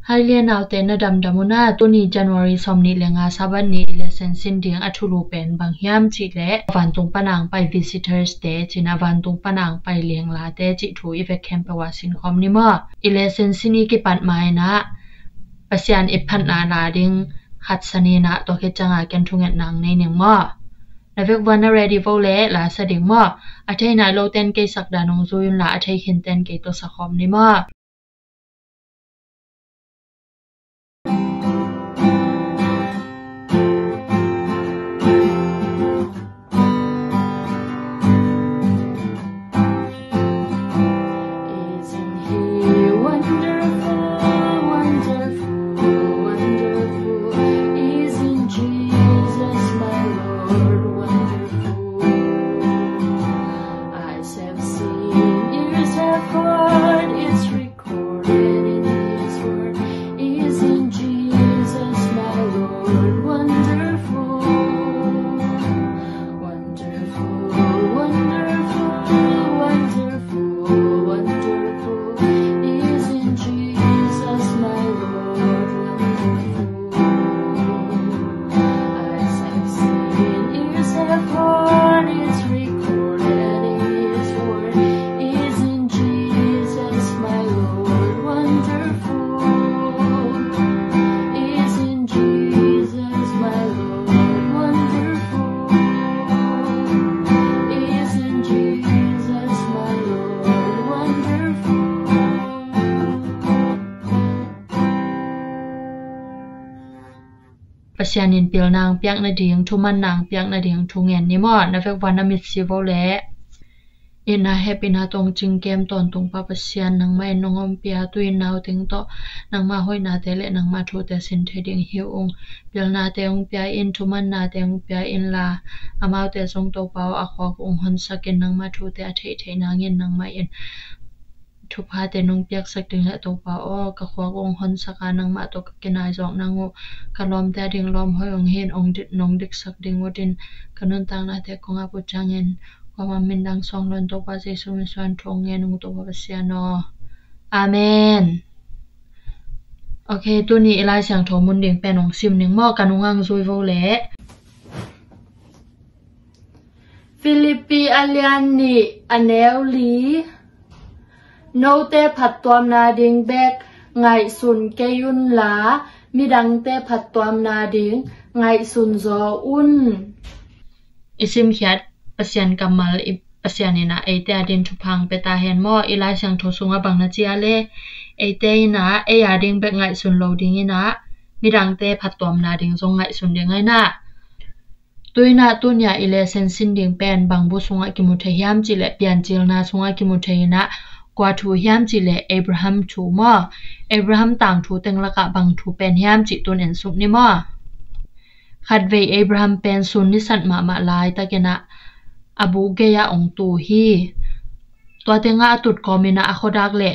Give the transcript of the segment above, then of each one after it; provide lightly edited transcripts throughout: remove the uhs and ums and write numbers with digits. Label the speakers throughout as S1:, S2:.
S1: hai lia nau te na dam damuna tu ni January somni lenga saban ni election sin ding athulu pen bang hiam chi le van tung panang pai visitors te china van tung panang pai leng la te chi thu effect camp wa sin khom ni ma election sini ki pat mai na pasian iphan na na ding khat sani na to ke changa ken thunget nang nei ning ma navek wana ready vo le la sa ding ma athai na lo ten ke sakda nong zuin la athai khin ten ke to sa khom ni ma pasianin pil nang piak na ding thuman nang piak na ding thungen ni mo na vek wana mit si vo le ina happy na tong ching kem ton tung pa pasian nang mai nongom pia tuin naw ting to nang ma hoi na te le nang ma thu te sin theding hi ung pil na te ung pia in thuman na te ung pia in la amau te song to pau a khok ung hon sakin nang ma thu te a thei thei na ngin nang ma in thu pha te nung piak sak ding la to pa o ka khwa ong hon saka nang ma to kenai jong nangu kalom te ding lom hoi ong hen ong dit nong dik sak ding odin kanun tang na te konga pu changin kwama min dang song lon to pa jesu mi swan thong nge nung to pa sia no amen okay tu ni elai sang tho mun ding pen ong sim ning mo kanungang zui vo le Philippi alian ni aneu li no te phat tuam na ding bek ngai sun ke yun la mi dang te phat tuam na ding ngai sun zo un isim khiat pasian kamal i pasianina ate adin thupang peta hen mo ilai sang tho sunga bangna chia le ate na e ya ding bek ngai sun lo ding ina mi dang te phat tuam na ding zong ngai sun ding ai na tuina tunya ile sen sin ding pen bangbu sunga ki mu the hiam chi le pian chil na sunga ki mu the ina kwa thu hiam chi le Abraham thu ma Abraham tang thu teng la ka bang thu pen hiam chi tun en sup ni ma khat ve Abraham pen sun ni sat ma ma lai ta kena abu ge ya ong tu hi to tenga tut komina a khodak le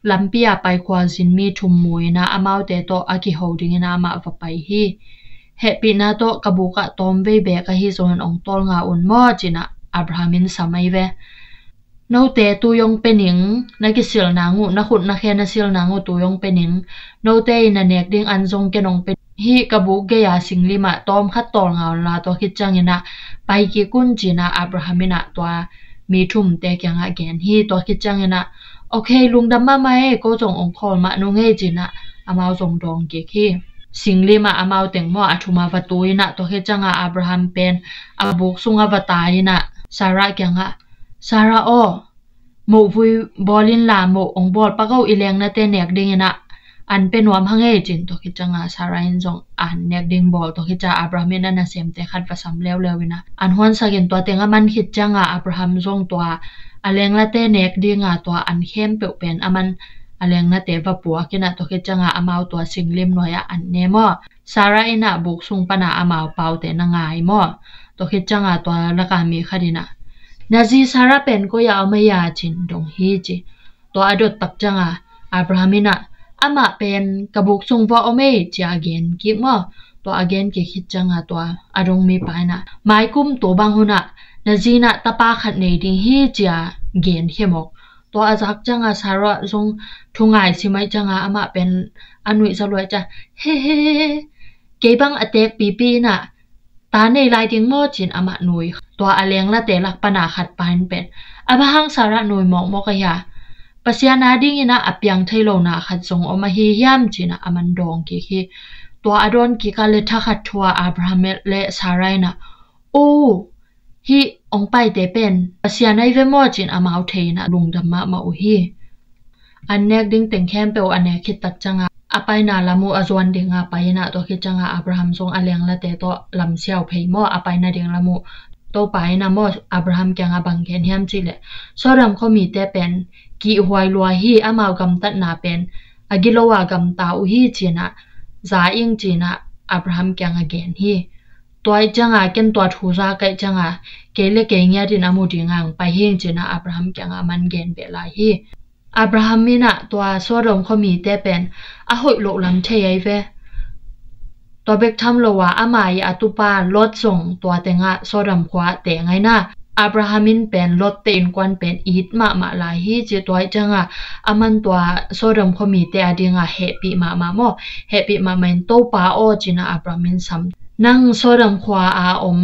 S1: lampia pai kwa jin mi thum mui na amau te to aki holding na ma va pai hi happy na to kabuka tom ve be ka hi zon ong tol nga un mo china Abrahamin samai ve no te tu yong pening na ki sil na ngu na khut na khe na sil na ngu tu yong pening no te na nek ding an jong ke nong pe hi kabu ge ya singli ma tom khat tol nga la to khit changina pai ki kun china Abrahamina to mi thum te kyang again hi to khit changina okay lungdam ma mai ko jong ong khol ma no nge china amao jong dong ke khi singli ma amao teng mo athuma va tuina to khit changa Abraham pen abuk sunga va ta ina Sarah kyanga Sarah o mo vui bolin la mo ong bol pagau ileng na te nek ding ina an penuam hange chin to khichanga Sarah in jong an nek ding bol to khicha Abraham ina na sem te khat va sam lew lewina an hon sagin to tenga man khichanga Abraham jong to aleng la te nek dinga to an khem pe pen aman aleng na te va puwa kina to khichanga amau to singlim noya an nemo Sarah ina buk sung pana amau pau te na ngai mo to khichanga to la ka mi khadina Nazi Sarah pen ko ya amaya chin dong hi chi to adot tak changa Abrahamina ama pen kabuk sung va ome chi again ki mo to again ke khit changa to adong mi paina mai kum to bang huna Nazina tapa khat nei ding hi chia gen hemok ตัวอาจักจังอาสาระจงทุงไงสิไม่จังอามาเป็นอันวิจะรวยจะเฮ้เก็บังอเตกปีน่ะตาในลายดิ้งโมจินอามาหนุยตัวอาเลียงละเตลักปนาขัดปานเป็นอาบหังสาระหนุยมอกยาปัสยานาดิ้งนะอเปียงไทโลนาขัดจงอมาฮิยามจินะอามันดองกิตัวอดอนกิกาเลทักขัดทัวอับราฮัมเลสาไรนะโอ้ฮีองไปเตเป็นปัสยานาเวมอจินอามาเอาเทนะลุงดัมมาอุฮีอันเนกดิ้งเต็งแคมเปวอันเนกคิดตัดจังอาไปนาลามูอจวนดิ้งอาไปนะตัวคิดจังอับราฮัมทรงอาเลียงละเตตัวลำเซียวเพย์มออาไปนาดิ้งลามูตัวไปนะมออับราฮัมจังอาบังเกนเฮียมจิเลสอรัมเขามีเตเป็นกีหวยลัวฮีอามากำตัดนาเป็นอากิโลวากำตาอุฮีจีนะจาอิงจีนะอับราฮัมจังอาเกนฮีตัวจังอาเกนตัวทูซาไกจังอาเกเลเกงยาดินามูดิงังไปเฮงจีนะอับราฮัมจังอามันเกนเปลาฮีอับราฮัมมินะตัวสอรัมเขามีเตเป็นอาหอยโลลำเทยเวตัวเบกทำโลวาอามายอตุปาลดส่งตัวเตงะสอรัมขวาเตงไงนะอับราฮัมินเป็นลดเตนกวนเป็นอีดมาลายฮีจีตัวจังอามันตัวสอรัมเขามีเตอดิงะเฮปีมาโมเฮปีมาเมนโตปาโอจินะอับราฮัมินซัมนังสอรัมขวาอาอม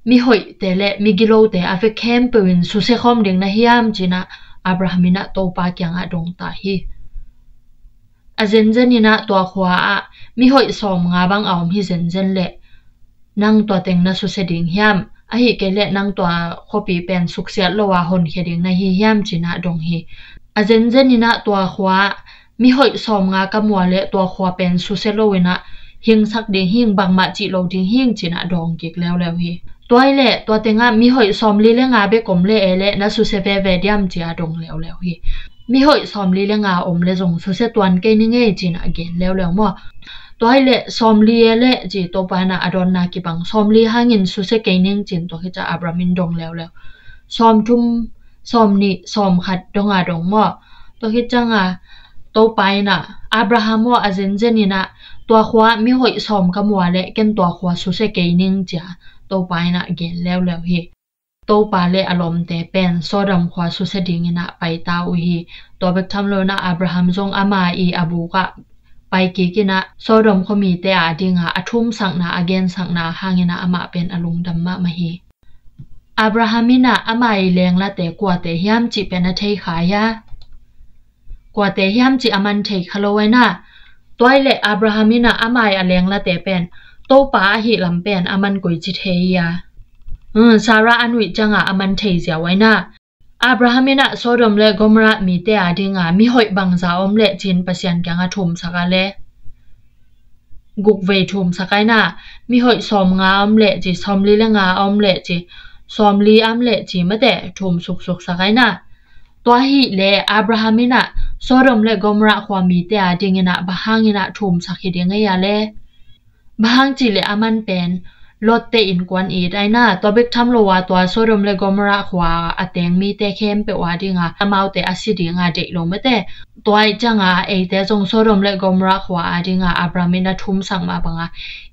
S1: มีหอยเตเลมีกิโลเตอเฟเคมเปวินสุเซคอมเดงนะฮิยามจินะอับราฮัมินะโตปาเกียงดงตาฮีอาเจนเจนินะตัวขวามีหอยสอมงาบังเอาฮิเจนเจนเละนังตัวเต็งนะสุเสดิงฮิยามฮิเกเลนังตัวขปีเป็นสุกเสียโลวาหนเขดิงนะฮิยามจินะดงฮีอาเจนเจนินะตัวขวามีหอยสอมงากำมัวเละตัวขวาเป็นสุเสโลวินะหิงสักดิงหิงบังมาจิโลดิงหิงจินะดงกิกแล้วฮีตัวเละตัวเต็งมีหอยสอมลีเลงาเบกอมเละเละนะสุเสเวเวเดียมจิอะดงแล้วฮีมีหอยสอมลีเลงาอมเลจงสุเสตวนเกนิเงจินะเกนแล้วมัวตัวเละสอมลีเละจีตัวปานะอดอนนากิบังสอมลีหางินสุเสเกนิงจินตัวที่จะอับรามินดงแล้วสอมทุมสอมนี่สอมขัดดงดงมัวตัวที่จังตัวไปนะอับราฮัมมัวอาเจนเจนินะตัวขวามีหอยสอมกมัวเละเกนตัวขวาสุเสเกนิงจ้าตัวไปนะเกนแล้วฮีตัวปาเลอารมณ์แต่เป็นสอดัมขวาสุเสดิงนะไปตาอุฮีตัวเบกทำโลนะอับราฮัมจงอามาอีอบูกะไปกิกินะสอดัมเขามีแต่อาดิงะอทุ่มสังนาอเกนสังนาหางนะอามาเป็นอลุงดัมมะมฮีอับราฮัมมินะอามาอีเลงละแต่กว่าแต่ยามจิเป็นเทขายะกว่าแต่ยามจิอามันเทขโลไว้นะตัวเลอับราฮัมมินะอามาอีเลงละแต่เป็นตัวปาหิลำเป็นอามันกุยจิเทียซาร่าอันวิจังอามันเทเสียไว้นะอับราฮัมมินะโซดอมเลกอมระมีเตอดิงามีหอยบังซาอมเลจินปัสยันแกงทุมสักเลกุกเวทุมสักไอนะมีหอยสอมงาอมเลจิสอมลีเลงาอมเลจิสอมลีอมเลจิมะเตทุมสุกสักไอนะตัวหิเลอับราฮัมมินะโซดอมเลกอมระความมีเตอดิงนะบะฮังนะทุมสักฮิดิงยาเลบะฮังจิเลอามันเป็นลดเตอินกวนอีได้นะตัวเบกทำโลวาตัวโซดอมเลกอมระขวาอเตงมีเตเข้มเปวาดิงาอมาเตอซิดิงาเดลงไม่เตตัวไอจังเอเตจงโซดอมเลกอมระขวาดิงาอับรามินะทุมสังมาบัง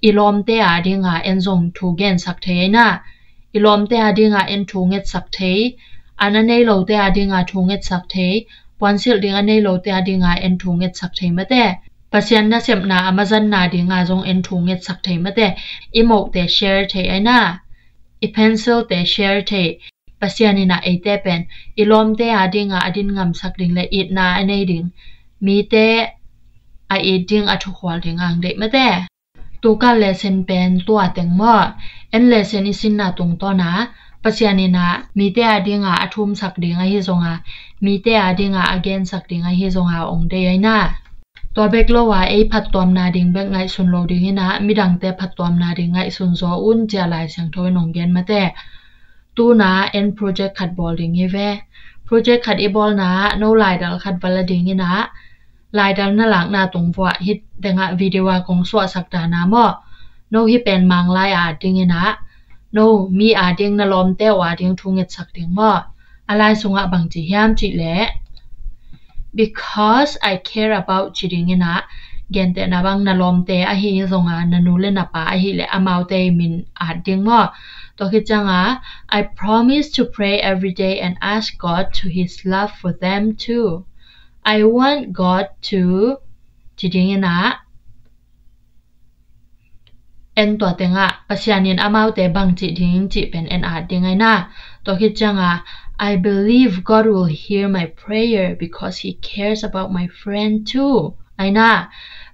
S1: อีลอมเตอดิงาเอ็นจงทูเกนสักเทนะอีลอมเตอดิงาเอ็นทูเงตสักเทอันนั้นในโลเตอดิงาทูเงตสักเทปอนซิลดิงาในโลเตอดิงาเอ็นทูเงตสักเทไม่เตปัสยันนะเสพนาอมาจันนาดิงาจงเอ็นทุงเงสักเทมะเตอิโมกเตแชร์เทไอนะอีเพนซิลเตแชร์เทปัสยันนะเอเตเป็นอีลอมเตอดิงาอดินงามสักดิงและอีดนาอันในดิงมีเตออีดิงอทุกวัลดิงอังเดมะเตตัวการเลเซนเป็นตัวเต็งมอเอ็นเลเซนอิสินนาตรงต้นนะปัสยันนะมีเตอดิงาอทุมสักดิงไอฮิจงามีเตอดิงาอเกนสักดิงไอฮิจงาองเดไอนะตัวเบกโลว่าพัดตอมนาดิงเบกไงสุนโลดิงนะมีดังแต่พัดตอมนาดิงไงสุนโซอุ่นเจาลายเสียงทอยนองเกนมาแต่ตูนาโปรเจกต์ขัดบอลดิงเวโปรเจกต์ขัดบอลนะโนไลดัลขัดบอลดิงนะไลดัลน่าหลังนาตรงว่าฮิตเดงะวิดีโอของสวสักดานามอโนฮิเป็นมังไลดิงนะโนมีดิงนาลอมเตวดิงทุงเงสักดิงมออะไรสุงะบังจิยามจิเลbecause I care about จิริงนะ gen te na bang na lom te a hi zonga nanu le na pa a hi le amau te min a ding mo to ki changa I promise to pray every day and ask God to his love for them too I want God to chi ding na en to te nga pasianin amau te bang chi ding chi pen en a ding ai na to ki changa I believe God will hear my prayer because he cares about my friend too ai na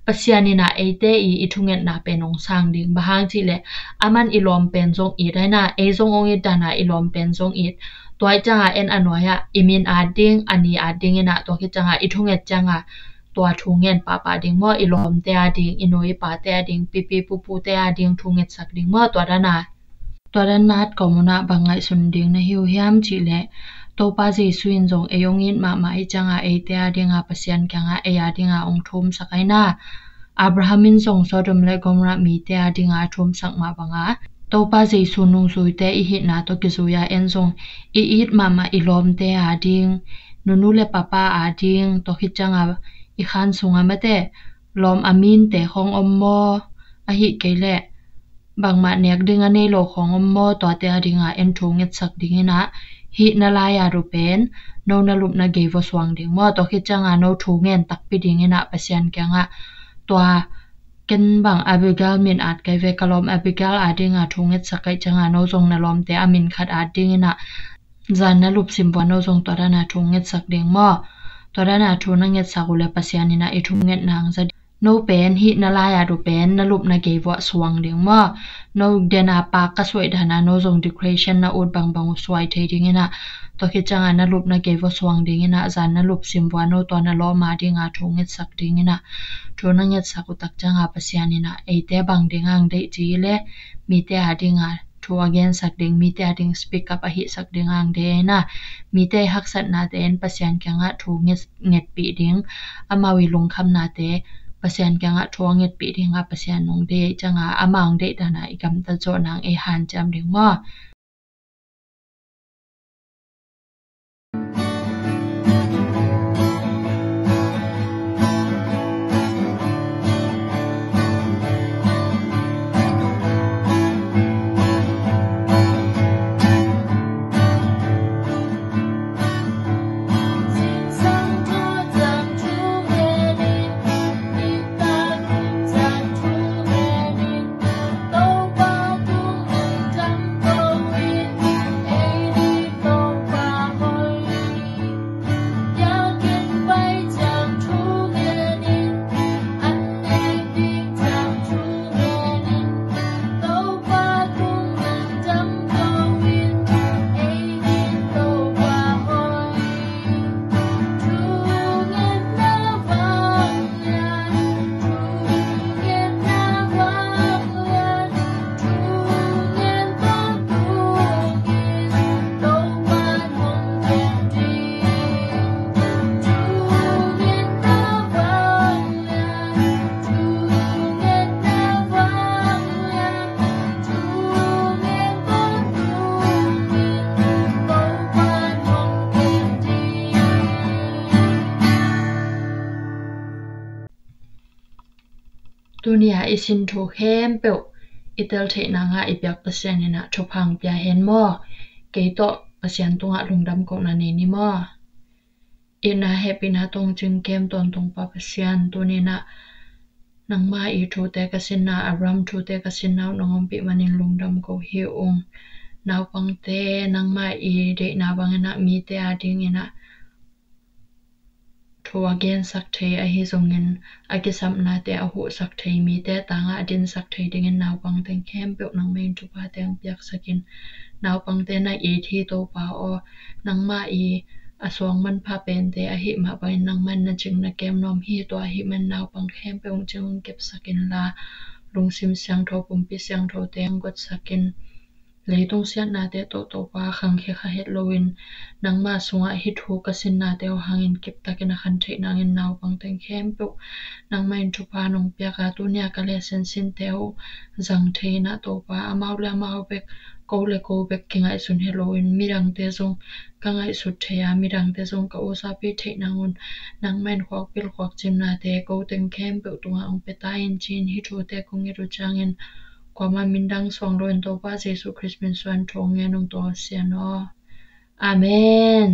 S1: pasianina ate I ithungen na penong sang ding bahang chi le aman ilom pen jong I dai na e jong ong I dana ilom pen jong I toy changa en anoya imin a ding ani a ding ina to ki changa ithunget changaตัวทุงเงินป้าป้าดิ่งมั่วอีลมเตะดิ่งอินุยป้าเตะดิ่งปีปีปูปูเตะดิ่งทุงเงินสักดิ่งมั่วตัวด้านนัดก็มุนะบางไงสุนดิ่งนะหิวหิมจีเล่ตัวป้าจีสุนจงเอยงอินมาอีจังเอเตะดิ่งอาปัสยันกังเอยดิ่งอาองทุมสักไอน่าอับราฮัมินจงสอดมเลกอมระมีเตะดิ่งอาทุมสักมาบางตัวป้าจีสุนุงสุยเตะอีหินาตัวกิสุยาเอ็นจงอีดมาอีลมเตะดิ่งนุเลป้าป้าดิ่งตัวคิดจังอีขันสูงมาแต่ลมอามินแต่ของอมโมอหิเกเลบางมาเนียกดึงอันในโลของอมโมตัวแต่ดิ่งเอ็นทุงเงสักดิ่งนะหินาลายารูเป็นโนนาลุบนาเกวสว่างดิ่งมั่วตัวคิดจังโนทุงเงินตักปีดิ่งนะปัสยันแกงตัวกันบางอาบิเกลมินอาจไกเวกลอมอาบิเกลดิ่งทุงเงสักไกจังโนจงนาลอมแต่อามินขัดดิ่งนะจันนาลุบสิมวันโนจงตัวนั้นทุงเงสักดิ่งมั่วตัวด้านทุนเงินสักุลปัสยานินะไอทุงเงินนางจะโนเป็นฮินาลายาดูเป็นนลุบนาเกวะสว่างเดียงมั่วโนเดนาปากก็สวยดานาโนจงดีเครชันนาอุดบางสวยเทดิ่งนะตัวคิดจังนลุบนาเกวะสว่างดิ่งนะจันนลุบสิมวันโนตัวนาล้อมาดิ่งทุงเงินสักดิ่งนะทุนเงินสักุตักจังปัสยานินะไอเตบางดิ่งอังเดจีเลมีเตหาดิ่งทัวเกนสักดิ่งมีเตหาดิ่งสปีกอัพหิสักดิ่งอังเดนะมีเตหักสัตนาเตนปัสยันกังทัวเงดปีดิ่งอามาวิลงคำนาเตปัสยันกังทัวเงดปีดิ่งปัสยันนงเดจังอามังเดดานาอีกำตะโจนางเอหันจำดิ่งมั่วตัวนี้อิสินถูเข้มเปิลอิตาลีนางอิเปียกปัสยันนะชพังเปียเห็นมั่วเกยโตปัสยันตรงลุงดำกงนันนี่มั่วอินาเฮปินาตรงจึงเข้มตอนตรงปัสยันตัวนี้นะนางมาอีทูเตกสินนาอับรามทูเตกสินนาวนองปิมันนิลุงดำกงฮิวงนาวปังเตนางมาอีเดนาบังนะมีเตอาดิงนะทัวเกนสักเทอหิจงเงินอากิสัมนาเตอหูสักเทมีเตต่างอดินสักเทดิงเงินนาวปังเตงเข้มเปียกนางเมนจุปาเตงเปียกสกินนาวปังเตนาอีที่โตปาออนางมาอีอสวงมันพาเป็นเตอหิมาไปนางมันนะจึงนะเกมนอมฮีตัวหิมันนาวปังเข้มเปียงจึงเก็บสกินลาลุงซิมเสียงโทปุ่มปิเสียงโทเตงกดสกินเลยต้องเสียนาเตโตโตปาขังเคคาเฮดโลวินนางมาสงะฮิตหูกสินนาเตวหังอินเก็บตะกินขันเทนางอินนาวปังเต็งเข้มปุกนางมาอินทุพานงเปียกาตุเนียกะเลเซนสินเตวจังเทนะโตปาอามาวเลอามาวเบก câu lệ câu bek kinh ai sun Halloween mi rang te zong kang ai sut thea mi rang te zong ka osa pe the nangun nang men khwak pil khwak chim na te ko teng khem pe tunga ong pe ta in chin hi tho te kong ru changin kwama mindang swang ron to pa Jesu Christ min swan thong nge nong to sia no amen